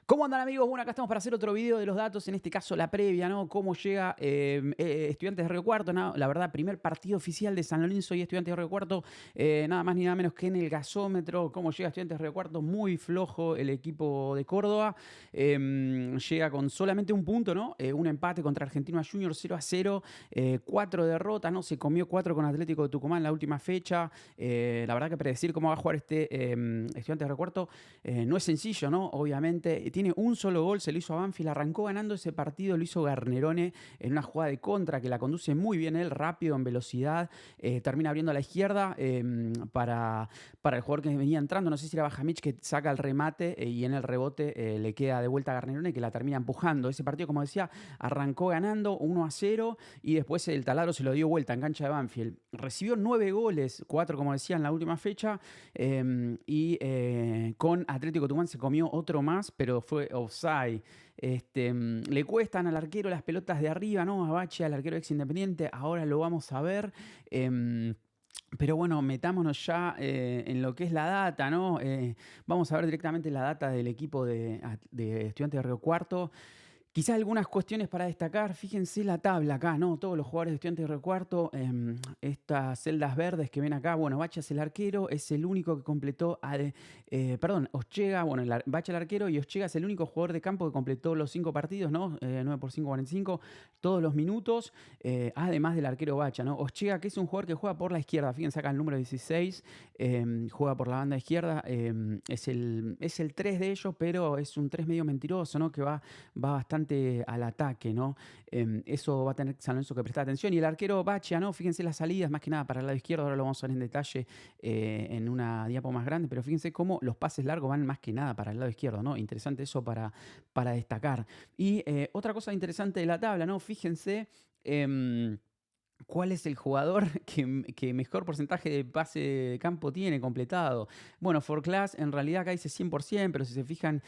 ¿Cómo andan, amigos? Bueno, acá estamos para hacer otro video de los datos, en este caso la previa, ¿no? Cómo llega Estudiantes de Río Cuarto, ¿no? La verdad, primer partido oficial de San Lorenzo y Estudiantes de Río Cuarto, nada más ni nada menos que en el gasómetro. Cómo llega Estudiantes de Río Cuarto, muy flojo el equipo de Córdoba. Llega con solamente un punto, ¿no? Un empate contra Argentino Junior 0-0, 4 derrotas, ¿no? Se comió 4 con Atlético de Tucumán la última fecha. La verdad que predecir cómo va a jugar Estudiantes de Río Cuarto no es sencillo, ¿no? Obviamente, tiene un solo gol, se lo hizo a Banfield, arrancó ganando ese partido, lo hizo Garnerone en una jugada de contra que la conduce muy bien él, rápido, en velocidad, termina abriendo a la izquierda para el jugador que venía entrando, no sé si era Bajamich, que saca el remate y en el rebote le queda de vuelta a Garnerone que la termina empujando. Ese partido, como decía, arrancó ganando 1-0 y después el taladro se lo dio vuelta en cancha de Banfield. Recibió 9 goles, 4 como decía en la última fecha, con Atlético Tucumán se comió otro más, pero fue offside. Le cuestan al arquero las pelotas de arriba, ¿no? A Bache, al arquero ex Independiente, ahora lo vamos a ver. Pero bueno, metámonos ya en lo que es la data, ¿no? Vamos a ver directamente la data del equipo de Estudiantes de Río Cuarto. Quizás algunas cuestiones para destacar, fíjense la tabla acá, ¿no? Todos los jugadores de Estudiantes de Río Cuarto, estas celdas verdes que ven acá, bueno, Bacha es el arquero, es el único que completó, Oschega, bueno, Bacha el arquero y Oschega es el único jugador de campo que completó los 5 partidos, ¿no? 9 por 5, 45, todos los minutos, además del arquero Bacha, ¿no? Oschega, que es un jugador que juega por la izquierda, fíjense acá el número 16, juega por la banda izquierda, es el 3 de ellos, pero es un 3 medio mentiroso, ¿no? Que va bastante al ataque, ¿no? Eso va a tener San Lorenzo que prestar atención. Y el arquero Bachia, ¿no? Fíjense las salidas, más que nada para el lado izquierdo, ahora lo vamos a ver en detalle en una diapo más grande, pero fíjense cómo los pases largos van más que nada para el lado izquierdo, ¿no? Interesante eso para destacar. Y otra cosa interesante de la tabla, ¿no? Fíjense... ¿cuál es el jugador que mejor porcentaje de pase de campo tiene completado? Bueno, Forclaz en realidad acá dice 100%, pero si se fijan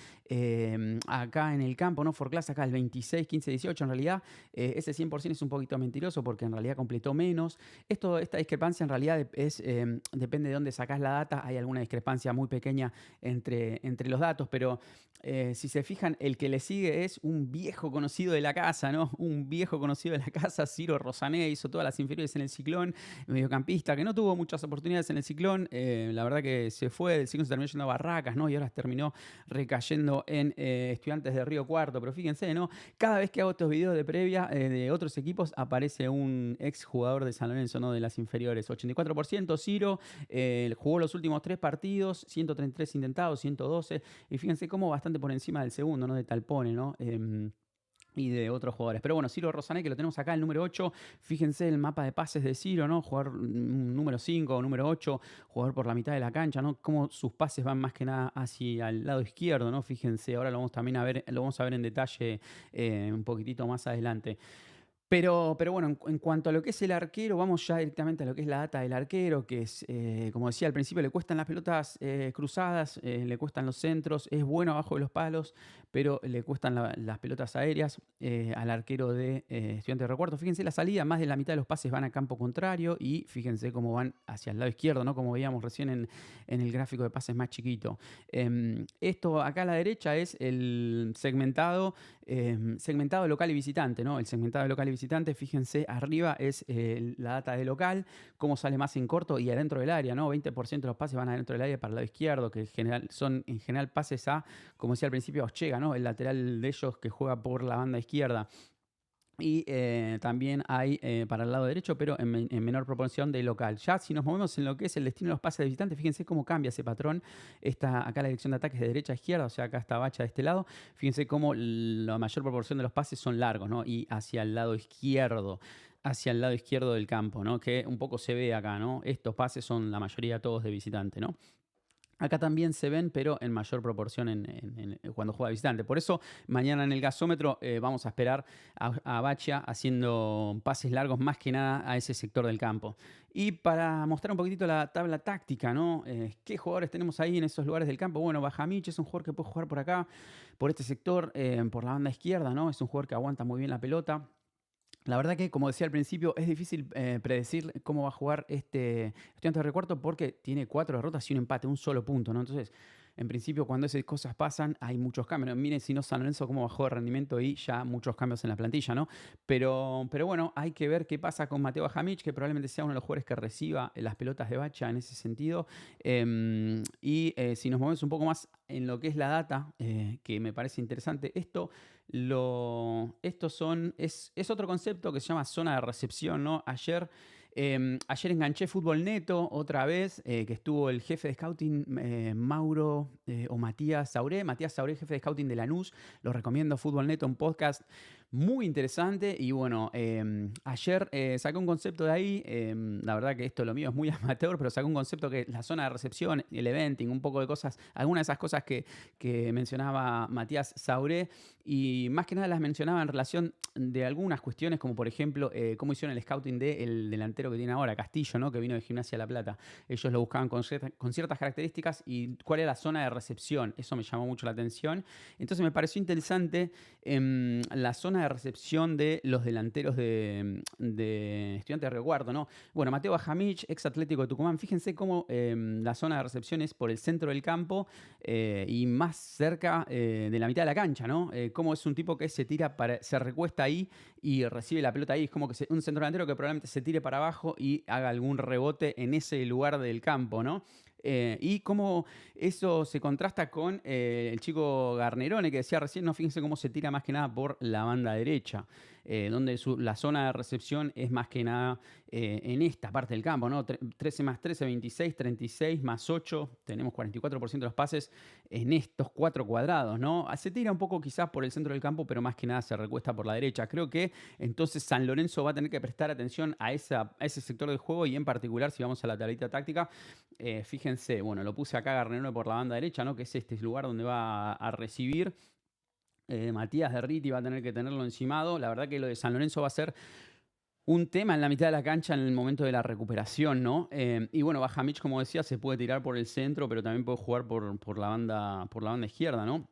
acá en el campo, ¿no? Forclaz acá el 26, 15, 18, en realidad ese 100% es un poquito mentiroso porque en realidad completó menos. Esta discrepancia en realidad depende de dónde sacás la data, hay alguna discrepancia muy pequeña entre los datos, pero si se fijan, el que le sigue es un viejo conocido de la casa, ¿no? Un viejo conocido de la casa, Ciro Rosané, hizo todas las inferiores en el Ciclón, mediocampista, que no tuvo muchas oportunidades en el Ciclón, la verdad que se fue, del Ciclón se terminó yendo a Barracas, ¿no? Y ahora terminó recayendo en Estudiantes de Río Cuarto, pero fíjense, ¿no? Cada vez que hago estos videos de previa de otros equipos, aparece un ex jugador de San Lorenzo, ¿no? De las inferiores, 84%, Ciro, jugó los últimos 3 partidos, 133 intentados, 112, y fíjense cómo bastante por encima del segundo, ¿no? De Talpone, ¿no? Y de otros jugadores. Pero bueno, Ciro Rosané, que lo tenemos acá, el número 8. Fíjense el mapa de pases de Ciro, ¿no? Jugador número 5 o número 8, jugador por la mitad de la cancha, ¿no? Cómo sus pases van más que nada hacia el lado izquierdo, ¿no? Fíjense, ahora lo vamos también a ver, lo vamos a ver en detalle un poquitito más adelante. Pero bueno, en cuanto a lo que es el arquero, vamos ya directamente a lo que es la data del arquero, que es, como decía al principio, le cuestan las pelotas cruzadas, le cuestan los centros, es bueno abajo de los palos, pero le cuestan las pelotas aéreas al arquero de Estudiantes de Río Cuarto. Fíjense la salida, más de la mitad de los pases van a campo contrario y fíjense cómo van hacia el lado izquierdo, ¿no? Como veíamos recién en el gráfico de pases más chiquito. Esto acá a la derecha es el segmentado local y visitante, ¿no? El segmentado local y visitante, fíjense, arriba es la data de local, cómo sale más en corto y adentro del área, ¿no? 20% de los pases van adentro del área para el lado izquierdo, que son en general pases a, como decía al principio, Oschega, ¿no? El lateral de ellos que juega por la banda izquierda. Y también hay para el lado derecho, pero en menor proporción de local. Ya si nos movemos en lo que es el destino de los pases de visitante, fíjense cómo cambia ese patrón. Acá la dirección de ataque es de derecha a izquierda, o sea, acá está Bacha de este lado. Fíjense cómo la mayor proporción de los pases son largos, ¿no? Y hacia el lado izquierdo del campo, ¿no? Que un poco se ve acá, ¿no? Estos pases son la mayoría todos de visitante, ¿no? Acá también se ven, pero en mayor proporción cuando juega visitante. Por eso, mañana en el gasómetro vamos a esperar a Bachia haciendo pases largos más que nada a ese sector del campo. Y para mostrar un poquitito la tabla táctica, ¿no? ¿Qué jugadores tenemos ahí en esos lugares del campo? Bueno, Bajamich es un jugador que puede jugar por acá, por este sector, por la banda izquierda, ¿no? Es un jugador que aguanta muy bien la pelota. La verdad que, como decía al principio, es difícil predecir cómo va a jugar este Estudiantes de Río Cuarto porque tiene 4 derrotas y un empate, un solo punto, ¿no? Entonces, en principio cuando esas cosas pasan hay muchos cambios. Miren si no San Lorenzo cómo bajó de rendimiento y ya muchos cambios en la plantilla, ¿no? Pero bueno, hay que ver qué pasa con Mateo Bajamich, que probablemente sea uno de los jugadores que reciba las pelotas de Bacha en ese sentido. Si nos movemos un poco más en lo que es la data, que me parece interesante, es otro concepto que se llama zona de recepción, ¿no? Ayer enganché Fútbol Neto otra vez, que estuvo el jefe de scouting Mauro o Matías Sauré. Matías Sauré, jefe de scouting de Lanús. Lo recomiendo, Fútbol Neto, un podcast muy interesante. Y bueno, ayer saqué un concepto de ahí. La verdad que esto lo mío es muy amateur, pero saqué un concepto que es la zona de recepción, el eventing, un poco de cosas, algunas de esas cosas que mencionaba Matías Sauré. Y más que nada las mencionaba en relación de algunas cuestiones, como por ejemplo, cómo hicieron el scouting del delantero que tiene ahora, Castillo, ¿no? Que vino de Gimnasia La Plata. Ellos lo buscaban con ciertas características y cuál era la zona de recepción. Eso me llamó mucho la atención. Entonces me pareció interesante la zona de recepción de los delanteros de Estudiantes de Río Cuarto, ¿no? Bueno, Mateo Bajamich, ex Atlético de Tucumán. Fíjense cómo la zona de recepción es por el centro del campo y más cerca de la mitad de la cancha, ¿no? Cómo es un tipo que se recuesta ahí y recibe la pelota ahí. Es como que un centro delantero que probablemente se tire para abajo y haga algún rebote en ese lugar del campo, ¿no? Y cómo eso se contrasta con el chico Garnerone que decía recién, no, fíjense cómo se tira más que nada por la banda derecha, donde la zona de recepción es más que nada en esta parte del campo, ¿no? 13 más 13, 26, 36 más 8, tenemos 44% de los pases en estos 4 cuadrados, ¿no? Se tira un poco quizás por el centro del campo, pero más que nada se recuesta por la derecha. Creo que entonces San Lorenzo va a tener que prestar atención a ese sector del juego y en particular si vamos a la tablita táctica, fíjense, bueno, lo puse acá Garnerone por la banda derecha, ¿no? Que es este lugar donde va a recibir. Matías Derriti va a tener que tenerlo encimado. La verdad que lo de San Lorenzo va a ser un tema en la mitad de la cancha en el momento de la recuperación, ¿no? Y bueno, Bajamich, como decía, se puede tirar por el centro, pero también puede jugar por la banda izquierda, ¿no?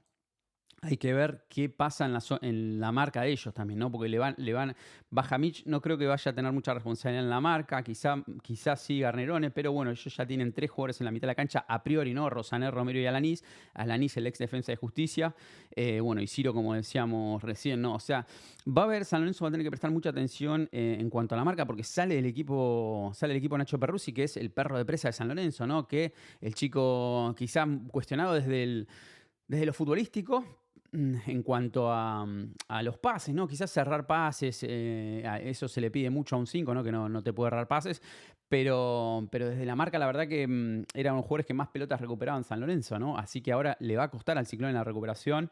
Hay que ver qué pasa en la marca de ellos también, ¿no? Porque Bajamich no creo que vaya a tener mucha responsabilidad en la marca, quizás sí Garnerone, pero bueno, ellos ya tienen 3 jugadores en la mitad de la cancha, a priori, ¿no? Rosané, Romero y Alanís. Alanís, el ex defensa de Justicia. Bueno, y Ciro, como decíamos recién, ¿no? O sea, San Lorenzo va a tener que prestar mucha atención en cuanto a la marca, porque sale el equipo Nacho Perruzzi, que es el perro de presa de San Lorenzo, ¿no? Que el chico quizá cuestionado desde lo futbolístico, en cuanto a los pases, ¿no? Quizás cerrar pases, a eso se le pide mucho a un 5, ¿no? Que no te puede errar pases, pero desde la marca la verdad que eran los jugadores que más pelotas recuperaban San Lorenzo, ¿no? Así que ahora le va a costar al Ciclón en la recuperación,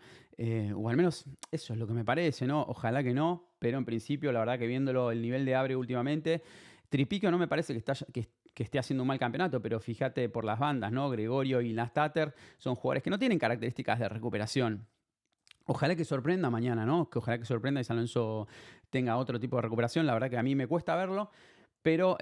o al menos eso es lo que me parece, ¿no? Ojalá que no, pero en principio la verdad que viéndolo el nivel de Abre últimamente, Tripiquio no me parece que esté haciendo un mal campeonato, pero fíjate por las bandas, ¿no? Gregorio y Lastater son jugadores que no tienen características de recuperación. Ojalá que sorprenda mañana, ¿no? Que ojalá que sorprenda y San Lorenzo tenga otro tipo de recuperación. La verdad que a mí me cuesta verlo. Pero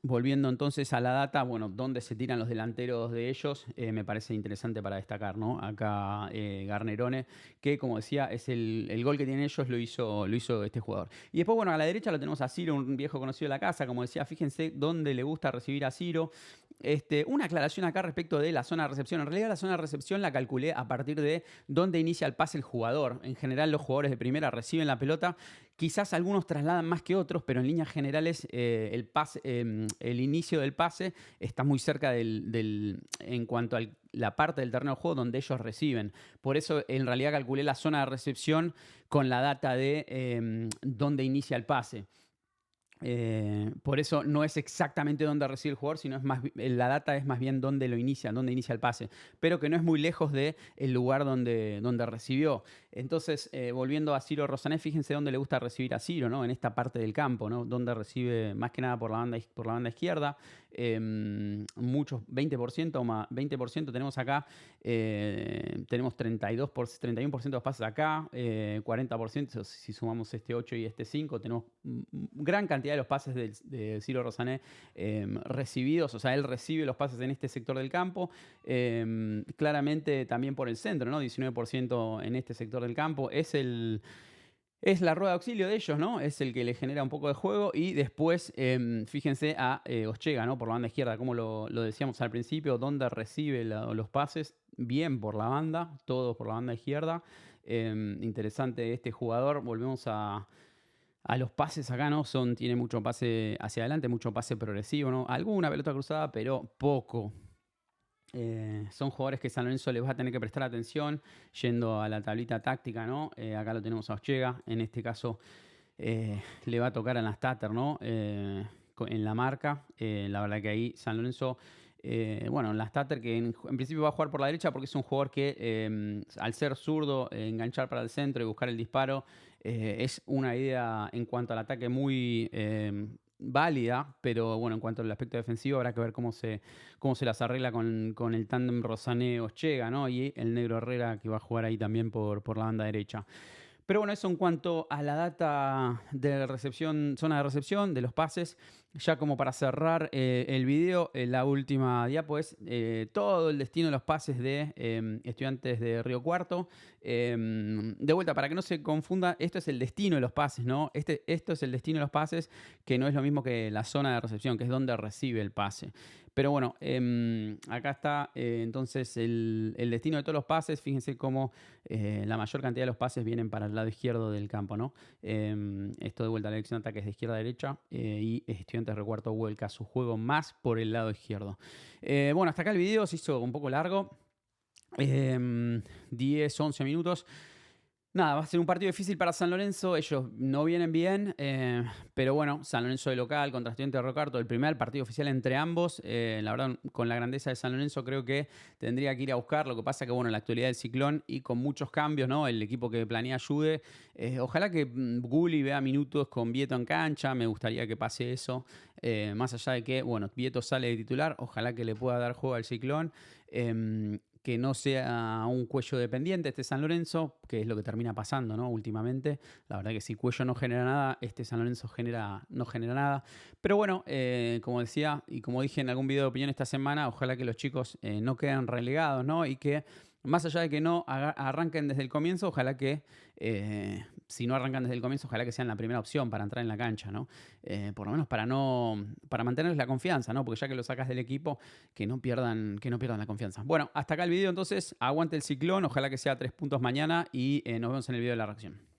volviendo entonces a la data, bueno, dónde se tiran los delanteros de ellos, me parece interesante para destacar, ¿no? Acá Garnerone, que como decía, es el gol que tienen ellos, lo hizo este jugador. Y después, bueno, a la derecha lo tenemos a Ciro, un viejo conocido de la casa, como decía, fíjense dónde le gusta recibir a Ciro. Una aclaración acá respecto de la zona de recepción. En realidad la zona de recepción la calculé a partir de dónde inicia el pase el jugador. En general los jugadores de primera reciben la pelota. Quizás algunos trasladan más que otros, pero en líneas generales el inicio del pase está muy cerca en cuanto a la parte del terreno de juego donde ellos reciben. Por eso en realidad calculé la zona de recepción con la data de dónde inicia el pase. Por eso no es exactamente dónde recibe el jugador, sino la data es más bien dónde inicia el pase, pero que no es muy lejos del lugar donde recibió. Entonces, volviendo a Ciro Rosané, fíjense dónde le gusta recibir a Ciro, ¿no? En esta parte del campo, ¿no? Donde recibe más que nada por la banda izquierda. Muchos, 20% tenemos acá, tenemos 31% de los pases acá, 40% si sumamos este 8 y este 5, tenemos gran cantidad de los pases de Ciro Rosané recibidos, o sea, él recibe los pases en este sector del campo, claramente también por el centro, ¿no? 19% en este sector del campo, es la rueda de auxilio de ellos, ¿no? Es el que le genera un poco de juego. Y después, fíjense a Oschega, ¿no? Por la banda izquierda, como lo decíamos al principio, donde recibe los pases. bien por la banda, todos por la banda izquierda. Interesante este jugador. Volvemos a los pases acá, ¿no? Tiene mucho pase hacia adelante, mucho pase progresivo, ¿no? Alguna pelota cruzada, pero poco. Son jugadores que San Lorenzo les va a tener que prestar atención yendo a la tablita táctica, ¿no? Acá lo tenemos a Ortega, en este caso le va a tocar a Nastater, ¿no? En la marca. La verdad que ahí San Lorenzo, bueno, Nastater que en principio va a jugar por la derecha porque es un jugador que al ser zurdo, enganchar para el centro y buscar el disparo, es una idea en cuanto al ataque muy válida, pero bueno, en cuanto al aspecto defensivo habrá que ver cómo se las arregla con el tándem Rosané-Ortega, ¿no? Y el negro Herrera que va a jugar ahí también por la banda derecha. Pero bueno, eso en cuanto a la data de recepción, zona de recepción, de los pases. Ya como para cerrar el video, la última diapo es todo el destino de los pases de Estudiantes de Río Cuarto. De vuelta, para que no se confunda, esto es el destino de los pases, ¿no? Esto es el destino de los pases, que no es lo mismo que la zona de recepción, que es donde recibe el pase. Pero bueno, acá está entonces el destino de todos los pases. Fíjense cómo la mayor cantidad de los pases vienen para el lado izquierdo del campo, ¿no? Esto de vuelta, la dirección de ataque es de izquierda a derecha y Estudiantes de Río Cuarto vuelca su juego más por el lado izquierdo. Bueno, hasta acá el video se hizo un poco largo. 10, 11 minutos. Nada, va a ser un partido difícil para San Lorenzo. Ellos no vienen bien, pero bueno, San Lorenzo de local contra Estudiantes de Río Cuarto, el primer partido oficial entre ambos. La verdad, con la grandeza de San Lorenzo, creo que tendría que ir a buscar. Lo que pasa que, bueno, la actualidad del ciclón y con muchos cambios, ¿no? El equipo que planea ayude. Ojalá que Gulli vea minutos con Vieto en cancha. Me gustaría que pase eso. Más allá de que, bueno, Vieto sale de titular. Ojalá que le pueda dar juego al ciclón. Que no sea un Cuello dependiente este San Lorenzo, que es lo que termina pasando, ¿no? Últimamente. La verdad que si Cuello no genera nada, este San Lorenzo no genera nada. Pero bueno, como decía y como dije en algún video de opinión esta semana, ojalá que los chicos no queden relegados, ¿no? Y que más allá de que no arranquen desde el comienzo, ojalá que si no arrancan desde el comienzo, ojalá que sean la primera opción para entrar en la cancha, ¿no? Por lo menos para mantenerles la confianza, ¿no? Porque ya que lo sacas del equipo, que no pierdan la confianza. Bueno, hasta acá el video entonces. Aguante el ciclón, ojalá que sea 3 puntos mañana y nos vemos en el video de la reacción.